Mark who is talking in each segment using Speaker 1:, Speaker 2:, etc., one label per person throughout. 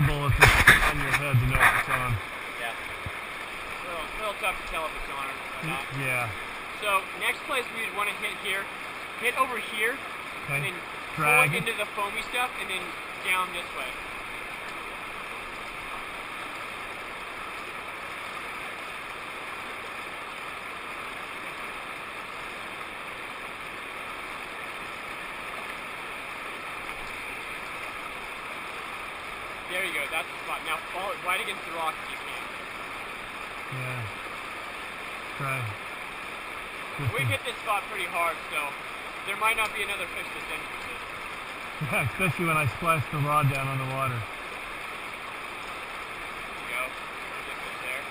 Speaker 1: visible if it's on your head to know if it's on.
Speaker 2: Yeah. A little tough to tell if it's on or not.
Speaker 1: Yeah.
Speaker 2: So next place we would want to hit here, hit over here,
Speaker 1: Okay.
Speaker 2: and then
Speaker 1: Drag
Speaker 2: pull it into the foamy stuff, and then down this way. There you go, that's the spot. Now fall it right against the rock if you can.
Speaker 1: Yeah. Try.
Speaker 2: We hit this spot pretty hard, so there might not be another fish that's interested.
Speaker 1: Yeah, especially when I splash the rod down on the water.
Speaker 2: There you go. Get this there.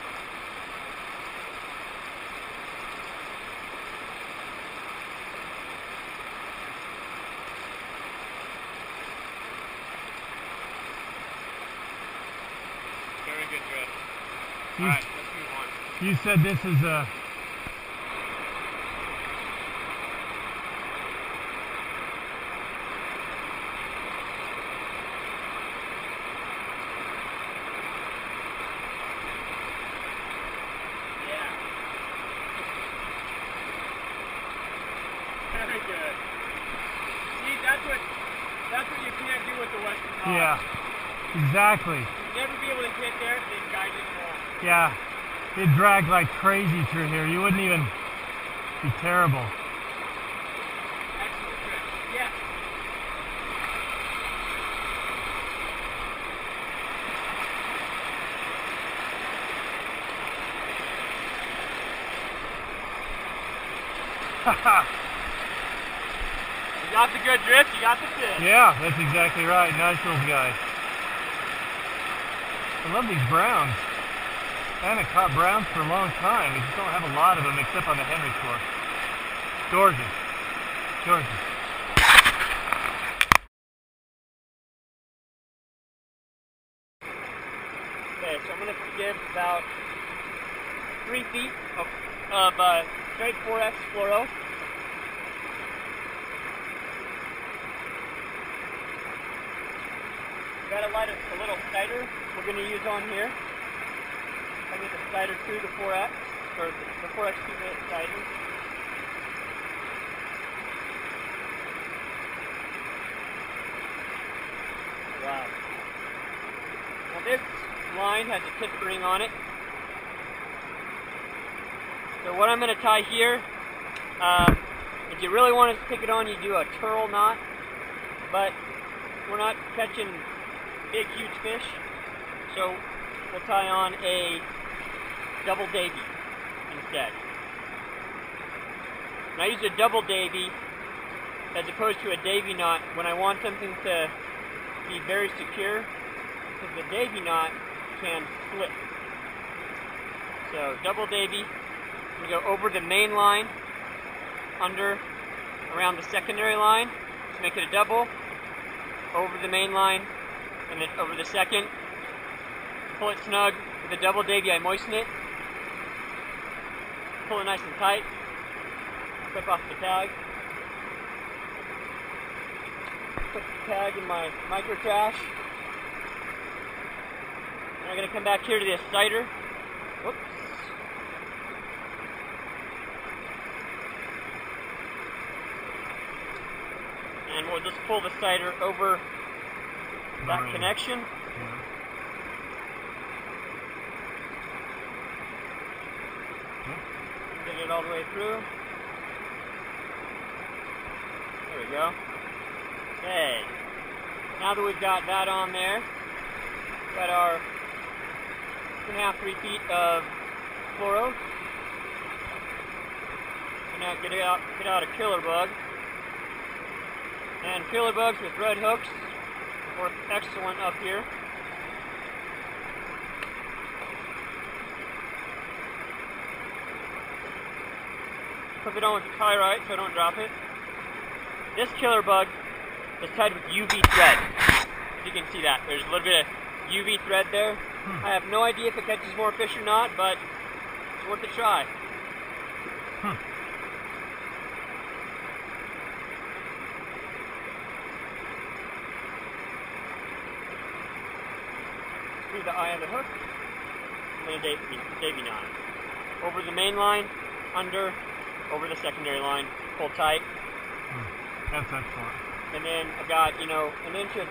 Speaker 2: Very good drift. Alright, let's move on.
Speaker 1: You said this is a...
Speaker 2: Very good. See, that's what you can't do with the Western rod.
Speaker 1: Yeah, exactly.
Speaker 2: You'll never be able to hit there and then guide it home.
Speaker 1: Yeah, it dragged like crazy through here. You wouldn't even be terrible.
Speaker 2: Excellent trick. Yeah. You got the good drift, you got the fish.
Speaker 1: Yeah, that's exactly right. Nice little guy. I love these browns. I haven't caught browns for a long time. We just don't have a lot of them except on the Henry Shore. Gorgeous. Gorgeous.
Speaker 2: Okay, so I'm going to give about 3 feet of straight 4X fluoro. Got to light a little cider we're going to use on here. I get the cider through the 4X, or the 4X 2-minute cider. Right. Now this line has a tip ring on it. So what I'm going to tie here, if you really want to stick it on, you do a turtle knot, but we're not catching big, huge fish, so we'll tie on a double davy instead. And I use a double davy as opposed to a davy knot when I want something to be very secure, because the davy knot can slip. So double davy, we go over the main line, under, around the secondary line, to make it a double, over the main line, and then over the second, pull it snug. With a double davy, I moisten it, pull it nice and tight, clip off the tag, put the tag in my micro trash, and I'm going to come back here to this cider. Whoops. And we'll just pull the cider over that connection. Get it all the way through. There we go. Okay. Now that we've got that on there, got our 2.5, 3 feet of fluoro. So now get out a killer bug. And killer bugs with red hooks work excellent up here. Hook it on with the tie right so I don't drop it. This killer bug is tied with UV thread. As you can see that, there's a little bit of UV thread there. I have no idea if it catches more fish or not, but it's worth a try. through the eye of the hook, and then a davy knot. Over the main line, under, over the secondary line, pull tight.
Speaker 1: That's excellent.
Speaker 2: And then I've got, you know, an inch of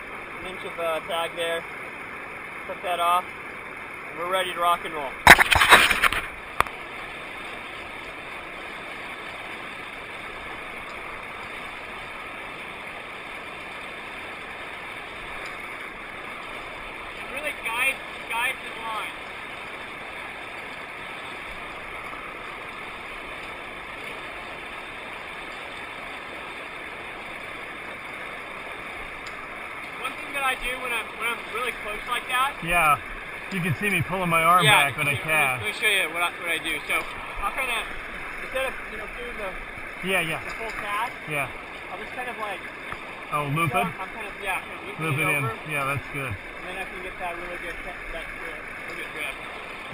Speaker 2: tag there. Cut that off. And we're ready to rock and roll. Really guide the line. One thing that I do when I'm really close like that.
Speaker 1: Yeah, you can see me pulling my arm back when I cast.
Speaker 2: Let me show you what I do. So I'll kind of, instead of doing the full cast, I'll just kind of like
Speaker 1: loop it.
Speaker 2: I'm kind of
Speaker 1: Loop it in.
Speaker 2: over,
Speaker 1: Yeah, that's good.
Speaker 2: and then I can get that really good grip.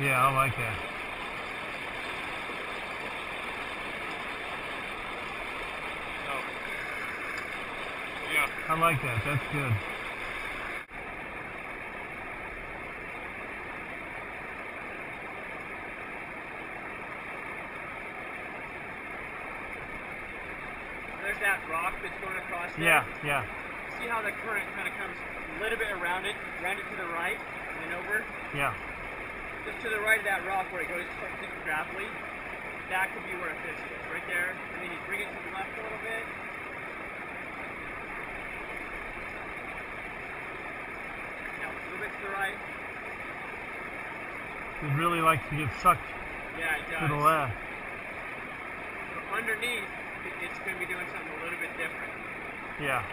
Speaker 1: Yeah, I like that.
Speaker 2: So yeah,
Speaker 1: I like that. That's good.
Speaker 2: there's that rock that's going across there.
Speaker 1: Yeah.
Speaker 2: See how the current kind of comes a little bit around it to the right, and then over.
Speaker 1: Yeah.
Speaker 2: Just to the right of that rock where it goes something gravelly, that could be where a fish is, right there. And then you bring it to the left a little bit. Now a little bit to the right.
Speaker 1: It really likes to get sucked
Speaker 2: Yeah, it does.
Speaker 1: to the left.
Speaker 2: But underneath, it's going to be doing something a little bit different.
Speaker 1: Yeah.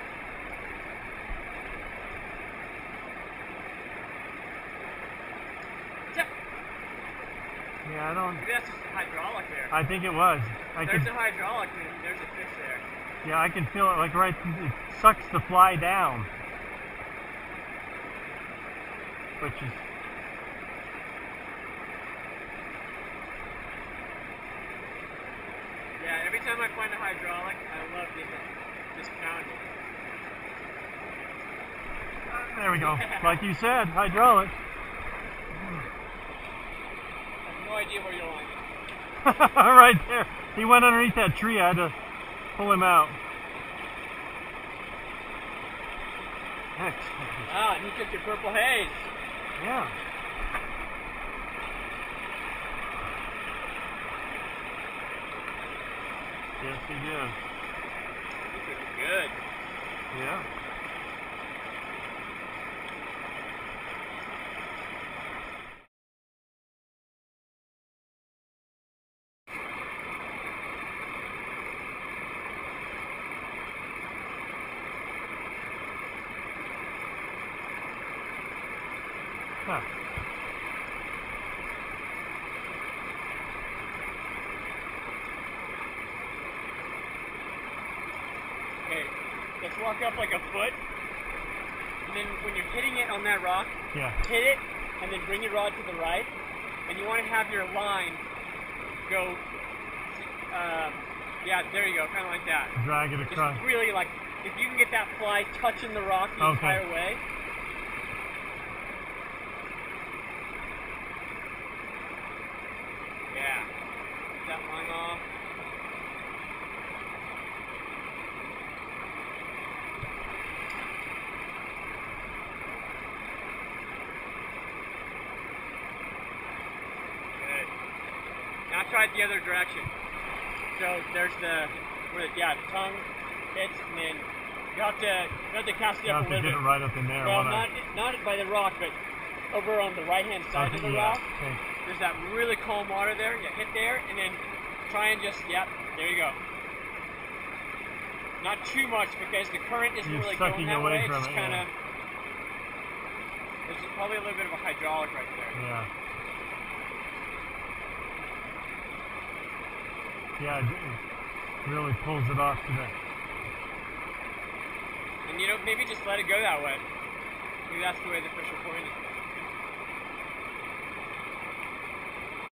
Speaker 1: Yeah, I don't...
Speaker 2: Maybe that's just a hydraulic there.
Speaker 1: I think it was.
Speaker 2: There's a hydraulic and there's a fish there.
Speaker 1: Yeah, I can feel it like right... It sucks the fly down. Which is...
Speaker 2: Yeah, every time I find a hydraulic, I love just pounding.
Speaker 1: There we go. Like you said, hydraulic.
Speaker 2: No idea where you're on.
Speaker 1: Right there. He went underneath that tree. I had to pull him out. Excellent.
Speaker 2: Ah, and he took your purple haze.
Speaker 1: Yeah. Yes, he did.
Speaker 2: He took it good.
Speaker 1: Yeah. Huh.
Speaker 2: Okay, let's walk up like a foot, and then when you're hitting it on that rock, hit it, and then bring your rod to the right, and you want to have your line go, yeah, there you go, kind of like that.
Speaker 1: Drag it across.
Speaker 2: Just really like, if you can get that fly touching the rock the entire way. Yeah, get that line off. Good. Now try it the other direction. So there's the tongue hits, and then you have to cast it up a little bit.
Speaker 1: You have to get it right up in there.
Speaker 2: Well, not by the rock, but over on the right-hand side of the rock.
Speaker 1: Okay.
Speaker 2: There's that really calm water there. You hit there, and then try and just, there you go. Not too much, because the current isn't really going that way. It's just kind of, there's probably a little bit of a hydraulic right there.
Speaker 1: Yeah. Yeah, it really pulls it off to the...
Speaker 2: And maybe just let it go that way. Maybe that's the way the fish are pointing.